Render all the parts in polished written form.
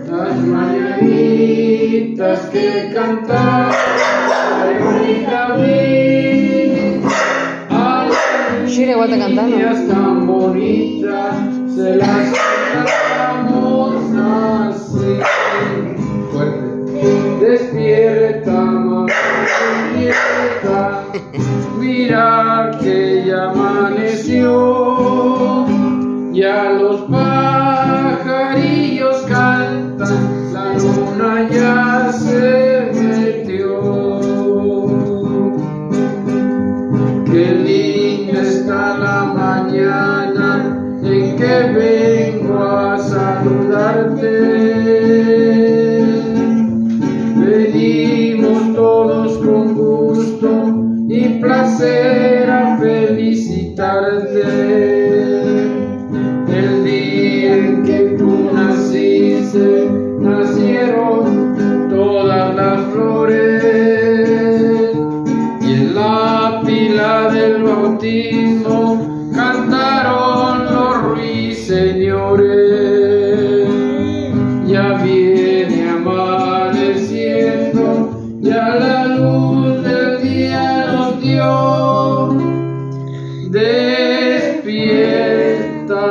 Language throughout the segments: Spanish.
las mañanitas que cantaba David, a las niñas tan bonitas se las cantamos así. Despierta, mamá, despierta, mira que ya amaneció, ya los pajarillos cantan, la luna ya se metió. Qué linda está la mañana en que vengo a saludarte. Venimos todos con gusto y placer a felicitarte. El día en que tú naciste, nacieron todas las flores, y en la pila del bautismo cantaron los ruiseñores. Ya viene amaneciendo, ya la luz del día nos dio. Despierta,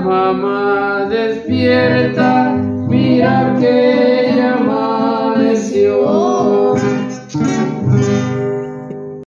mamá, despierta, mira que ya amaneció.